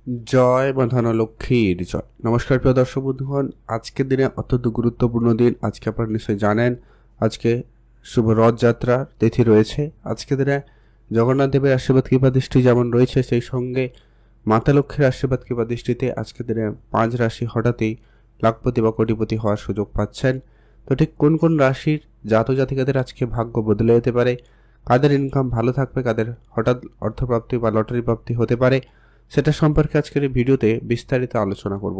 জয় মা ধনলক্ষ্মীর জয়। নমস্কার প্রিয় দর্শক বন্ধুগণ, আজকের দিনে অত্যন্ত গুরুত্বপূর্ণ দিন। আজকে আপনারা নিশ্চয়ই জানেন আজকে শুভ রথযাত্রার তিথি রয়েছে। আজকে দিনে জগন্নাথ দেবের আশীর্বাদ কৃপা দৃষ্টি যেমন রয়েছে, সেই সঙ্গে মাতা লক্ষ্মীর আশীর্বাদ কৃপা দৃষ্টিতে আজকের দিনে 5 রাশি হঠাৎই লাখপতি বা কোটিপতি হওয়ার সুযোগ পাচ্ছেন। তো ঠিক কোন কোন রাশির জাতক জাতিকাদের আজকে ভাগ্য বদলে যেতে পারে, কাদের ইনকাম ভালো থাকবে, কাদের হঠাৎ অর্থপ্রাপ্তি বা লটারি প্রাপ্তি হতে পারে, সেটা সম্পর্কে আজকের এই ভিডিওতে বিস্তারিত আলোচনা করব।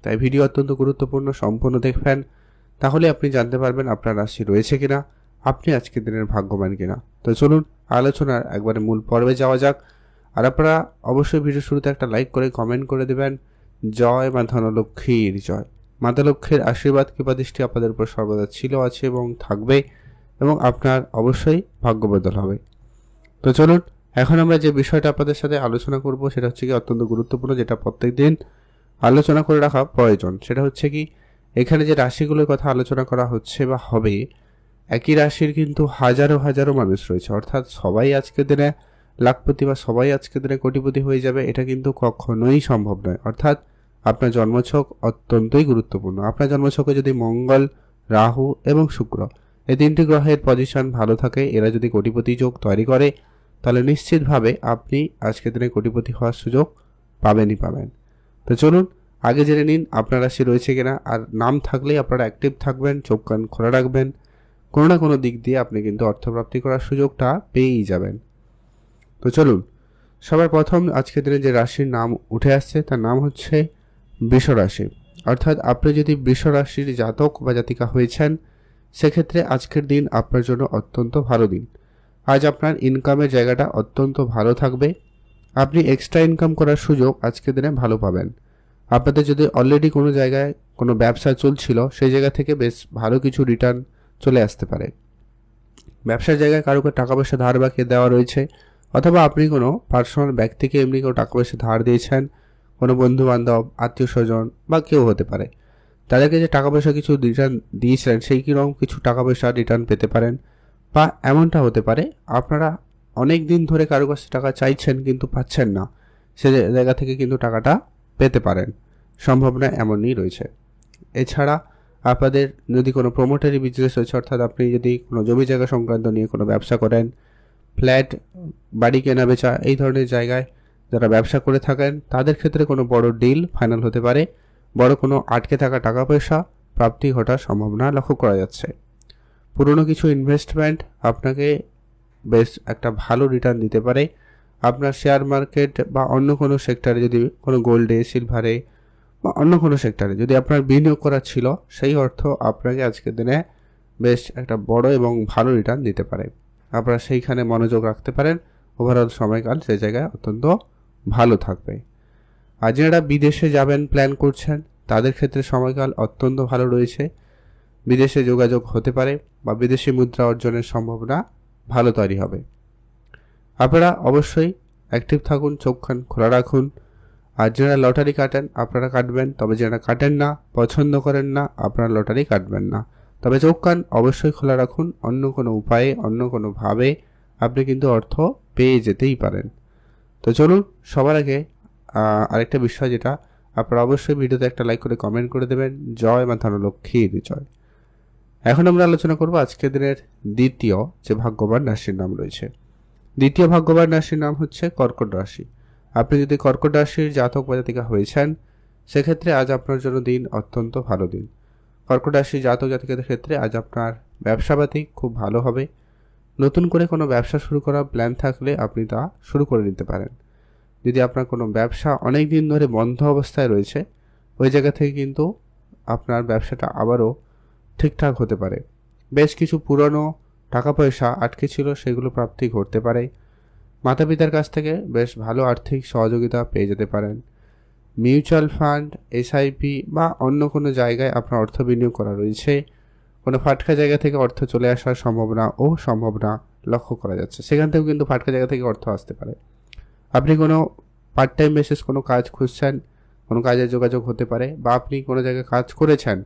তাই ভিডিও অত্যন্ত গুরুত্বপূর্ণ, সম্পূর্ণ দেখবেন, তাহলে আপনি জানতে পারবেন আপনার রাশি রয়েছে কিনা, আপনি আজকের দিনের ভাগ্যবান কিনা। তো চলুন আলোচনার একবারে মূল পর্বে যাওয়া যাক। আর আপনারা অবশ্যই ভিডিও শুরুতে একটা লাইক করে কমেন্ট করে দেবেন, জয় মা ধনলক্ষ্মীর জয়। মাতা লক্ষ্মীর আশীর্বাদ কৃপা দৃষ্টি আপনাদের উপর সর্বদা ছিল, আছে এবং থাকবে, এবং আপনার অবশ্যই ভাগ্য বদল হবে। তো চলুন এখন আমরা যে বিষয়টা আপনাদের সাথে আলোচনা করব সেটা হচ্ছে কি অত্যন্ত গুরুত্বপূর্ণ, যেটা প্রত্যেকদিন আলোচনা করে রাখা প্রয়োজন। সেটা হচ্ছে কি, এখানে যে রাশিগুলোর কথা আলোচনা করা হচ্ছে বা হবে, একই রাশির কিন্তু হাজারো হাজারো মানুষ রয়েছে। অর্থাৎ সবাই আজকের দিনে লাখপতি বা সবাই আজকের দিনে কোটিপতি হয়ে যাবে, এটা কিন্তু কখনোই সম্ভব নয়। অর্থাৎ আপনার জন্মছক অত্যন্তই গুরুত্বপূর্ণ। আপনার জন্মছকে যদি মঙ্গল, রাহু এবং শুক্র এই 3টি গ্রহের পজিশন ভালো থাকে, এরা যদি কোটিপতি যোগ তৈরি করে, তাহলে নিশ্চিতভাবে আপনি আজকের দিনে কোটিপতি হওয়ার সুযোগ পাবেনই পাবেন। তো চলুন আগে জেনে নিন আপনার রাশি রয়েছে কিনা। আর নাম থাকলেই আপনারা অ্যাক্টিভ থাকবেন, চোখ কান খোলা রাখবেন, কোনো না কোনো দিক দিয়ে আপনি কিন্তু অর্থপ্রাপ্তি করার সুযোগটা পেয়েই যাবেন। তো চলুন সবার প্রথম আজকের দিনে যে রাশির নাম উঠে আসছে তার নাম হচ্ছে বৃষ রাশি। অর্থাৎ আপনি যদি বৃষ রাশির জাতক বা জাতিকা হয়েছেন, সেক্ষেত্রে আজকের দিন আপনার জন্য অত্যন্ত ভালো দিন। আজ আপনার ইনকামের জায়গাটা অত্যন্ত ভালো থাকবে। আপনি এক্সট্রা ইনকাম করার সুযোগ আজকের দিনে ভালো পাবেন। আপনাদের যদি অলরেডি কোনো জায়গায় কোনো ব্যবসা চলছিল, সেই জায়গা থেকে বেশ ভালো কিছু রিটার্ন চলে আসতে পারে। ব্যবসার জায়গায় কারো টাকা পয়সা ধার বাকি দেওয়া রয়েছে, অথবা আপনি কোনো পার্সোনাল ব্যক্তিকে এমনি কোনো টাকা পয়সা ধার দিয়েছেন, কোনো বন্ধু বান্ধব, আত্মীয় স্বজন বা কেউ হতে পারে, তাদেরকে যে টাকা পয়সা কিছু রিটার্ন দিয়েছিলেন, সেই কিরকম কিছু টাকা পয়সা রিটার্ন পেতে পারেন। বা এমনটা হতে পারে আপনারা অনেক দিন ধরে কারো কাছে টাকা চাইছেন কিন্তু পাচ্ছেন না, সে জায়গা থেকে কিন্তু টাকাটা পেতে পারেন, সম্ভাবনা এমনই রয়েছে। এছাড়া আপনাদের যদি কোনো প্রমোটারি বিজনেস রয়েছে, অর্থাৎ আপনি যদি কোনো জমি জায়গা সংক্রান্ত নিয়ে কোনো ব্যবসা করেন, ফ্ল্যাট, বাড়ি কেনা বেচা, এই ধরনের জায়গায় যারা ব্যবসা করে থাকেন, তাদের ক্ষেত্রে কোনো বড় ডিল ফাইনাল হতে পারে, বড় কোনো আটকে থাকা টাকা পয়সা প্রাপ্তি ঘটার সম্ভাবনা লক্ষ্য করা যাচ্ছে। পুরনো কিছু ইনভেস্টমেন্ট আপনাকে বেশ একটা ভালো রিটার্ন দিতে পারে। আপনার শেয়ার মার্কেট বা অন্য কোনো সেক্টরে, যদি কোনো গোল্ডে, সিলভারে বা অন্য কোনো সেক্টরে যদি আপনার বিনিয়োগ করা ছিল, সেই অর্থ আপনাকে আজকের দিনে বেশ একটা বড় এবং ভালো রিটার্ন দিতে পারে। আপনারা সেইখানে মনোযোগ রাখতে পারেন। ওভারঅল সময়কাল সেই জায়গায় অত্যন্ত ভালো থাকবে। আর যারা বিদেশে যাবেন প্ল্যান করছেন, তাদের ক্ষেত্রে সময়কাল অত্যন্ত ভালো রয়েছে। বিদেশে যোগাযোগ হতে পারে বা বিদেশি মুদ্রা অর্জনের সম্ভাবনা ভালো তৈরি হবে। আপনারা অবশ্যই অ্যাক্টিভ থাকুন, চোখ কান খোলা রাখুন। আর যারা লটারি কাটেন আপনারা কাটবেন, তবে যারা কাটেন না, পছন্দ করেন না, আপনারা লটারি কাটবেন না। তবে চোখ কান অবশ্যই খোলা রাখুন, অন্য কোনো উপায়ে, অন্য কোনোভাবে আপনি কিন্তু অর্থ পেয়ে যেতেই পারেন। তো চলুন সবার আগে আরেকটা বিষয়, যেটা আপনারা অবশ্যই ভিডিওতে একটা লাইক করে কমেন্ট করে দেবেন, জয় মা ধনলক্ষ্মীর জয়। এখন আমরা আলোচনা করব আজকের দিনের দ্বিতীয় যে ভাগ্যবান রাশির নাম রয়েছে। দ্বিতীয় ভাগ্যবান রাশির নাম হচ্ছে কর্কট রাশি। আপনি যদি কর্কট রাশির জাতক বা জাতিকা হয়েছেন, সেক্ষেত্রে আজ আপনার জন্য দিন অত্যন্ত ভালো দিন। কর্কট রাশির জাতক জাতিকাদের ক্ষেত্রে আজ আপনার ব্যবসাপাতি খুব ভালো হবে। নতুন করে কোনো ব্যবসা শুরু করার প্ল্যান থাকলে আপনি তা শুরু করে নিতে পারেন। যদি আপনার কোনো ব্যবসা অনেক দিন ধরে বন্ধ অবস্থায় রয়েছে, ওই জায়গা থেকে কিন্তু আপনার ব্যবসাটা আবারও ঠিকঠাক হতে পারে। বেশ কিছু পুরনো টাকা পয়সা আটকে ছিল, সেগুলো প্রাপ্তি ঘটতে পারে। মাতা পিতার কাছ থেকে বেশ ভালো আর্থিক সহযোগিতা পেয়ে যেতে পারেন। মিউচুয়াল ফান্ড, এসআইপি বা অন্য কোনো জায়গায় আপনার অর্থ বিনিয়োগ করা রয়েছে, কোনো ফাটকা জায়গা থেকে অর্থ চলে আসার সম্ভাবনা লক্ষ্য করা যাচ্ছে। সেখান থেকেও কিন্তু ফাটকা জায়গা থেকে অর্থ আসতে পারে। আপনি কোনো পার্ট টাইম বেসিস কোনো কাজ খুঁজছেন, কোনো কাজের যোগাযোগ হতে পারে, বা আপনি কোনো জায়গায় কাজ করেছেন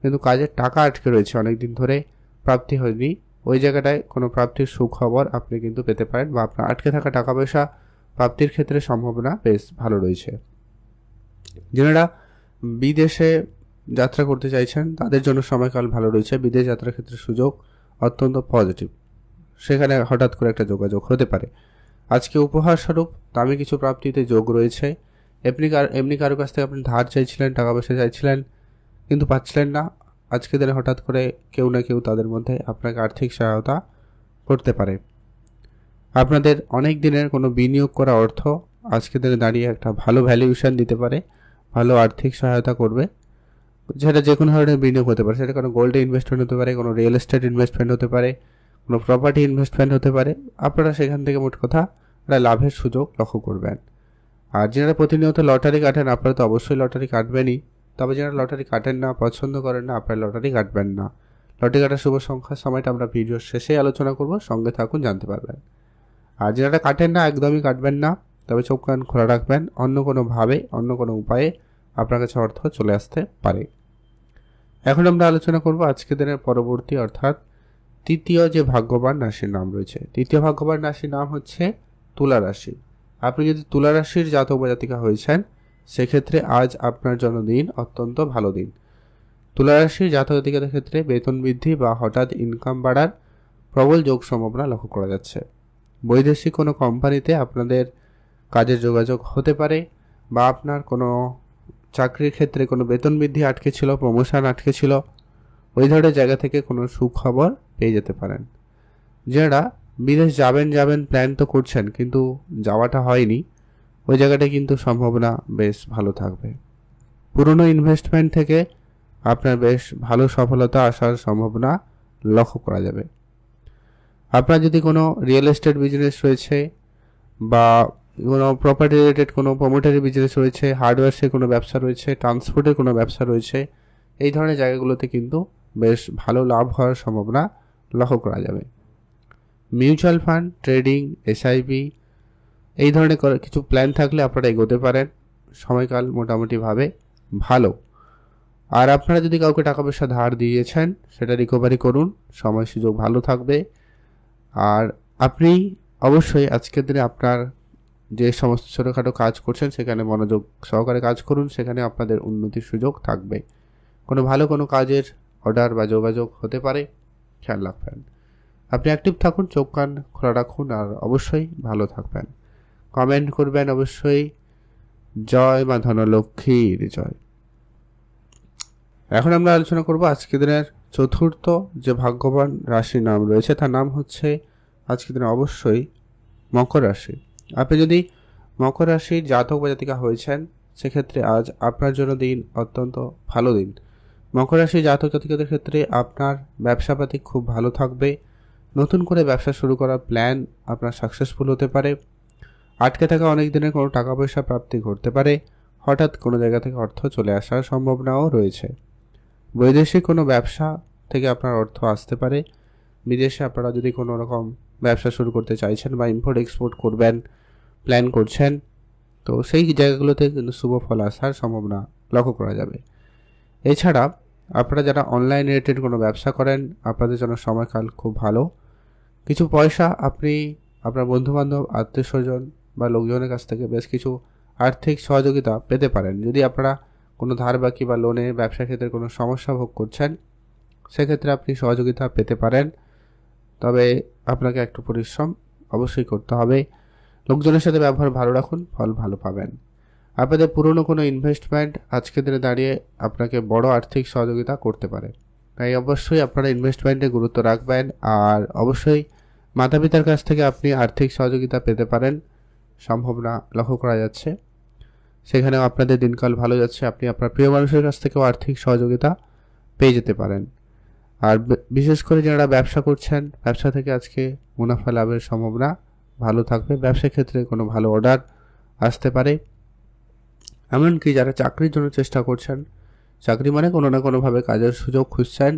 কিন্তু কাজের টাকা আটকে রয়েছে, অনেক দিন ধরে প্রাপ্তি হয়নি, ওই জায়গাটায় কোনো প্রাপ্তির সুখবর আপনি কিন্তু পেতে পারেন, বা আপনার আটকে থাকা টাকা পয়সা প্রাপ্তির ক্ষেত্রে সম্ভাবনা বেশ ভালো রয়েছে। যারা বিদেশে যাত্রা করতে চাইছেন তাদের জন্য সময়কাল ভালো রয়েছে। বিদেশ যাত্রার ক্ষেত্রে সুযোগ অত্যন্ত পজিটিভ, সেখানে হঠাৎ করে একটা যোগাযোগ হতে পারে। আজকে উপহার স্বরূপ দামি কিছু প্রাপ্তিতে যোগ রয়েছে। এমনি কারো কাছ থেকে আপনি ধার চাইছিলেন, টাকা পয়সা চাইছিলেন কিন্তু পাচ্ছিলেন না, আজকে দিনে হঠাৎ করে কেউ না কেউ তাদের মধ্যে আপনাকে আর্থিক সহায়তা করতে পারে। আপনাদের অনেক দিনের কোনো বিনিয়োগ করা অর্থ আজকে দিনে দাঁড়িয়ে একটা ভালো ভ্যালুয়েশন দিতে পারে, ভালো আর্থিক সহায়তা করবে। যেটা যে কোনো ধরনের বিনিয়োগ হতে পারে, সেটা কোনো গোল্ডে ইনভেস্টমেন্ট হতে পারে, কোনো রিয়েল এস্টেট ইনভেস্টমেন্ট হতে পারে, কোনো প্রপার্টি ইনভেস্টমেন্ট হতে পারে। আপনারা সেখান থেকে মোট কথা একটা লাভের সুযোগ লক্ষ্য করবেন। আর যারা প্রতিনিয়ত লটারি কাটেন আপনারা তো অবশ্যই লটারি কাটবেনই, তবে যারা লটারি কাটেন না, পছন্দ করেন না, আপনারা লটারি কাটবেন না। লটারি কাটার শুভ সংখ্যার সময়টা আমরা ভিডিওর শেষে আলোচনা করব, সঙ্গে থাকুন, জানতে পারবেন। আর যারা কাটেন না, একদমই কাটবেন না, তবে চোখ কান খোলা রাখবেন, অন্য কোনোভাবে অন্য কোনো উপায়ে আপনার কাছে অর্থ চলে আসতে পারে। এখন আমরা আলোচনা করব আজকে দিনের পরবর্তী অর্থাৎ তৃতীয় যে ভাগ্যবান রাশির নাম রয়েছে। তৃতীয় ভাগ্যবান রাশির নাম হচ্ছে তুলা রাশি। আপনি যদি তুলা রাশির জাতক বা জাতিকা হয়েছেন সেক্ষেত্রে আজ আপনার জন্মদিন অত্যন্ত ভালো দিন। তুলা রাশির জাতক জাতিকাদের ক্ষেত্রে বেতন বৃদ্ধি বা হঠাৎ ইনকাম বাড়ার প্রবল যোগ সম্ভাবনা লক্ষ্য করা যাচ্ছে। বৈদেশিক কোনো কোম্পানিতে আপনাদের কাজের যোগাযোগ হতে পারে, বা আপনার কোনো চাকরির ক্ষেত্রে কোনো বেতন বৃদ্ধি আটকে ছিল, প্রমোশন আটকে ছিল, ওই ধরনের জায়গা থেকে কোনো সুখবর পেয়ে যেতে পারেন। যারা বিদেশ যাবেন প্ল্যান তো করছেন কিন্তু যাওয়াটা হয়নি, ওই জায়গাটা কিন্তু সম্ভাবনা বেশ ভালো থাকবে। পুরনো ইনভেস্টমেন্ট থেকে আপনার বেশ ভালো সফলতা আসার সম্ভাবনা লক্ষ্য করা যাবে। আপনার যদি কোনো রিয়েল এস্টেট বিজনেস রয়েছে, বা কোনো প্রপার্টি রিলেটেড কোনো প্রমোটারি বিজনেস রয়েছে, হার্ডওয়্যার্সের কোনো ব্যবসা রয়েছে, ট্রান্সপোর্টের কোনো ব্যবসা রয়েছে, এই ধরনের জায়গাগুলোতে কিন্তু বেশ ভালো লাভ হওয়ার সম্ভাবনা লক্ষ্য করা যাবে। মিউচুয়াল ফান্ড, ট্রেডিং, এসআইপি এই ধরনের কিছু প্ল্যান থাকলে আপনারা এগোতে পারেন। সময়কাল মোটামুটিভাবে ভালো। আর আপনারা যদি কাউকে টাকা পয়সা ধার দিয়েছেন সেটা রিকভারি করুন, সময় সুযোগ ভালো থাকবে। আর আপনি অবশ্যই আজকের দিনে আপনার যে সমস্ত ছোটোখাটো কাজ করছেন সেখানে মনোযোগ সহকারে কাজ করুন, সেখানে আপনাদের উন্নতির সুযোগ থাকবে। কোনো ভালো কোনো কাজের অর্ডার বা যোগাযোগ হতে পারে, খেয়াল রাখবেন। আপনি অ্যাক্টিভ থাকুন, চোখ কান খোলা রাখুন, আর অবশ্যই ভালো থাকবেন। কমেন্ট করবেন অবশ্যই। জয় মা ধনলক্ষ্মীর জয়। এখন আমরা আলোচনা করব আজকে দিনের চতুর্থ যে ভাগ্যবান রাশির নাম রয়েছে, তার নাম হচ্ছে আজকে দিনে অবশ্যই মকর রাশি। আপনি যদি মকর রাশির জাতক বা জাতিকা হয়েছেন সেক্ষেত্রে আজ আপনার জন্য দিন অত্যন্ত ভালো দিন। মকর রাশির জাতক জাতিকাদের ক্ষেত্রে আপনার ব্যবসাপাতি খুব ভালো থাকবে। নতুন করে ব্যবসা শুরু করার প্ল্যান আপনার সাকসেসফুল হতে পারে। আটকে থাকা অনেক দিনের কোনো টাকা পয়সা প্রাপ্তি ঘটতে পারে। হঠাৎ কোনো জায়গা থেকে অর্থ চলে আসার সম্ভাবনাও রয়েছে। বৈদেশিক কোনো ব্যবসা থেকে আপনার অর্থ আসতে পারে। বিদেশে আপনারা যদি কোনো রকম ব্যবসা শুরু করতে চাইছেন বা ইম্পোর্ট এক্সপোর্ট করবেন প্ল্যান করছেন, তো সেই জায়গাগুলোতে কিন্তু শুভ ফল আসার সম্ভাবনা লক্ষ্য করা যাবে। এছাড়া আপনারা যারা অনলাইন রিলেটেড কোনো ব্যবসা করেন আপনাদের জন্য সময়কাল খুব ভালো। কিছু পয়সা আপনি আপনার বন্ধুবান্ধব, আত্মীয় স্বজন বা লোকজনের কাছ থেকে বেশ কিছু আর্থিক সহযোগিতা পেতে পারেন। যদি আপনারা কোনো ধার বাকি বা লোনে ব্যবসা ক্ষেত্রে কোনো সমস্যা ভোগ করছেন সেক্ষেত্রে আপনি সহযোগিতা পেতে পারেন, তবে আপনাকে একটু পরিশ্রম অবশ্যই করতে হবে। লোকজনের সাথে ব্যবহার ভালো রাখুন, ফল ভালো পাবেন। আপনাদের পুরনো কোনো ইনভেস্টমেন্ট আজকের দিনে দাঁড়িয়ে আপনাকে বড় আর্থিক সহযোগিতা করতে পারে, তাই অবশ্যই আপনারা ইনভেস্টমেন্টে গুরুত্ব রাখবেন। আর অবশ্যই মাতা পিতার কাছ থেকে আপনি আর্থিক সহযোগিতা পেতে পারেন, সম্ভাবনা লক্ষ্য করা যাচ্ছে। সেখানেও আপনাদের দিনকাল ভালো যাচ্ছে। আপনি আপনার প্রিয় মানুষের কাছ থেকেও আর্থিক সহযোগিতা পেয়ে যেতে পারেন। আর বিশেষ করে যারা ব্যবসা করছেন ব্যবসা থেকে আজকে মুনাফা লাভের সম্ভাবনা ভালো থাকবে। ব্যবসার ক্ষেত্রে কোনো ভালো অর্ডার আসতে পারে। এমনকি যারা চাকরির জন্য চেষ্টা করছেন, চাকরি মানে কোনো না কোনোভাবে কাজের সুযোগ খুঁজছেন,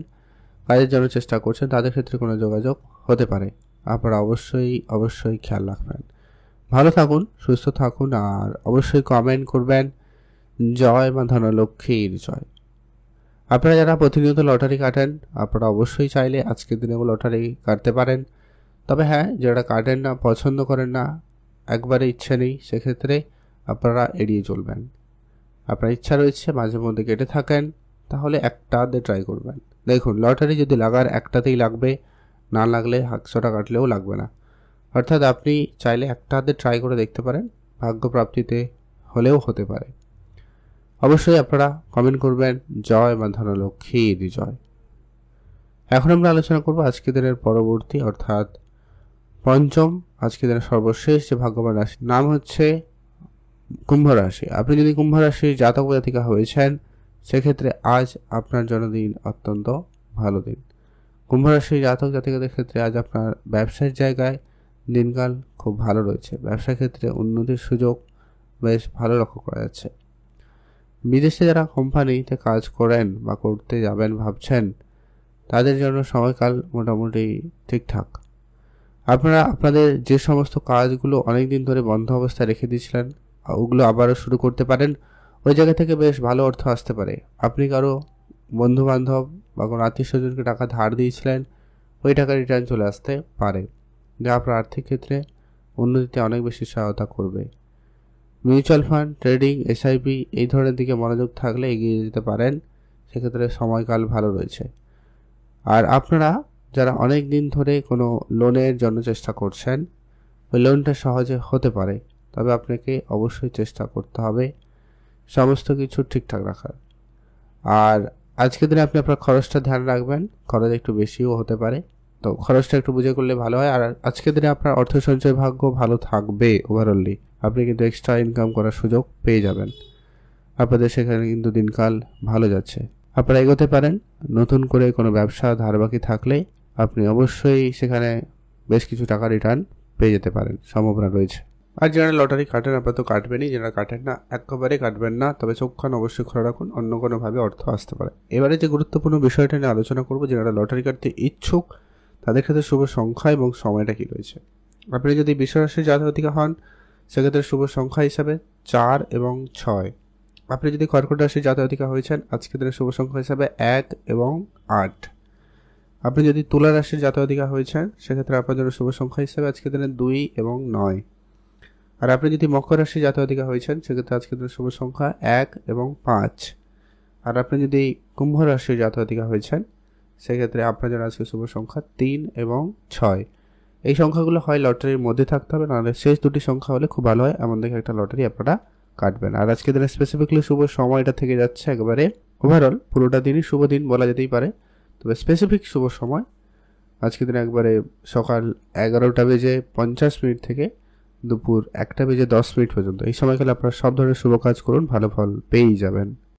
কাজের জন্য চেষ্টা করছেন, তাদের ক্ষেত্রে কোনো যোগাযোগ হতে পারে। আপনারা অবশ্যই খেয়াল রাখবেন। ভালো থাকুন, সুস্থ থাকুন, আর অবশ্যই কমেন্ট করবেন। জয় মা ধনলক্ষ্মীর জয়। আপনারা যারা প্রতিনিয়ত লটারি কাটেন আপনারা অবশ্যই চাইলে আজকের দিনেও লটারি কাটতে পারেন, তবে হ্যাঁ, যারা কাটেন না, পছন্দ করেন না, একবারে ইচ্ছে নেই, সেক্ষেত্রে আপনারা এড়িয়ে চলবেন। আপনার ইচ্ছা রয়েছে মাঝে মধ্যে কেটে থাকেন, তাহলে একটাতে ট্রাই করবেন। দেখুন, লটারি যদি লাগার একটাতেই লাগবে, না লাগলে 100টা কাটলেও লাগবে না। অর্থাৎ আপনি চাইলে একটাতে ট্রাই করে দেখতে পারেন, ভাগ্য প্রাপ্তিতে হলেও হতে পারে। অবশ্যই আপনারা কমেন্ট করবেন জয় মা ধনলক্ষ্মীর জয়। এখন আমরা আলোচনা করব আজকের দিনের পরবর্তী অর্থাৎ পঞ্চম, আজকের দিনের সর্বশেষ যে ভাগ্যবান রাশি নাম হচ্ছে কুম্ভ রাশি। আপনি যদি কুম্ভ রাশির জাতক জাতিকা হয়েছেন, সেক্ষেত্রে আজ আপনার জন্মদিন অত্যন্ত ভালো দিন। কুম্ভ রাশির জাতক জাতিকাদের ক্ষেত্রে আজ আপনার ব্যবসার জায়গায় দিনকাল খুব ভালো রয়েছে। ব্যবসার ক্ষেত্রে উন্নতির সুযোগ বেশ ভালো লক্ষ্য করা যাচ্ছে। বিদেশে যারা কোম্পানিতে কাজ করেন বা করতে যাবেন ভাবছেন, তাদের জন্য সময়কাল মোটামুটি ঠিকঠাক। আপনারা আপনাদের যে সমস্ত কাজগুলো অনেক দিন ধরে বন্ধ অবস্থায় রেখে দিয়েছিলেন, ওগুলো আবারও শুরু করতে পারেন। ওই জায়গা থেকে বেশ ভালো অর্থ আসতে পারে। আপনি কারো বন্ধু বান্ধব বা কোনো আত্মীয় স্বজনকে টাকা ধার দিয়েছিলেন, ওই টাকা রিটার্ন চলে আসতে পারে, যা আপনার আর্থিক ক্ষেত্রে উন্নতিতে অনেক বেশি সহায়তা করবে। মিউচুয়াল ফান্ড, ট্রেডিং, এসআইপি এই ধরনের দিকে মনোযোগ থাকলে এগিয়ে যেতে পারেন, সেক্ষেত্রে সময়কাল ভালো রয়েছে। আর আপনারা যারা অনেক দিন ধরে কোনো লোনের জন্য চেষ্টা করছেন, ওই লোনটা সহজে হতে পারে, তবে আপনাকে অবশ্যই চেষ্টা করতে হবে সমস্ত কিছু ঠিকঠাক রাখার। আর আজকের দিনে আপনি আপনার খরচটা ধ্যান রাখবেন, খরচ একটু বেশিও হতে পারে, তো খরচটা একটু বুঝে করলে ভালো হয়। আর আজকের দিনে আপনার অর্থ সঞ্চয় ভাগ্য ভালো থাকবে। ওভারঅলি আপনি কিন্তু এক্সট্রা ইনকাম করার সুযোগ পেয়ে যাবেন। আপনাদের সেখানে কিন্তু দিনকাল ভালো যাচ্ছে, আপনারা এগোতে পারেন। নতুন করে কোনো ব্যবসা ধার বাকি থাকলে আপনি অবশ্যই সেখানে বেশ কিছু টাকা রিটার্ন পেয়ে যেতে পারেন, সম্ভাবনা রয়েছে। আর যারা লটারি কাটেন, আপনার তো কাটবেনই, যারা কাটেন না একেবারে কাটবেন না, তবে চোখখান অবশ্যই খোলা রাখুন, অন্য কোনোভাবে অর্থ আসতে পারে। এবারে যে গুরুত্বপূর্ণ বিষয়টা নিয়ে আলোচনা করবো, যারা লটারি কাটতে ইচ্ছুক তাদের ক্ষেত্রে শুভ সংখ্যা এবং সময়টা কি রয়েছে। আপনি যদি বৃষ রাশির জাতক হন, সেক্ষেত্রে শুভ সংখ্যা হিসাবে 4 এবং 6। আপনি যদি কর্কট রাশির জাতক হয়েছেন, আজকের দিনের শুভ সংখ্যা হিসাবে 1 এবং 8। আপনি যদি তুলা রাশির জাতক হয়েছেন, সেক্ষেত্রে আপনার জন্য শুভ সংখ্যা হিসাবে আজকের দিনে 2 এবং 9। আর আপনি যদি মকর রাশির জাতক হয়েছেন, সেক্ষেত্রে আজকের দিনের শুভ সংখ্যা 1 এবং 5। আর আপনি যদি কুম্ভ রাশির জাতক হয়েছেন, সেক্ষেত্রে আপনার জন্য আজকে শুভ সংখ্যা 3 এবং 6। এই সংখ্যাগুলো হয় লটারির মধ্যে থাকতে হবে, নাহলে শেষ দুটি সংখ্যা হলে খুব ভালো হয়, এমন দেখে একটা লটারি আপনারা কাটবেন। আর আজকে দিনে স্পেসিফিকলি শুভ সময়টা থেকে যাচ্ছে একেবারে ওভারঅল পুরোটা দিনই শুভ দিন বলা যেতেই পারে, তবে স্পেসিফিক শুভ সময় আজকে দিনে একবারে সকাল 11:50 থেকে দুপুর 1:10 পর্যন্ত। এই সময়কালে আপনারা সব ধরনের শুভ কাজ করুন, ভালো ফল পেয়েই যাবেন।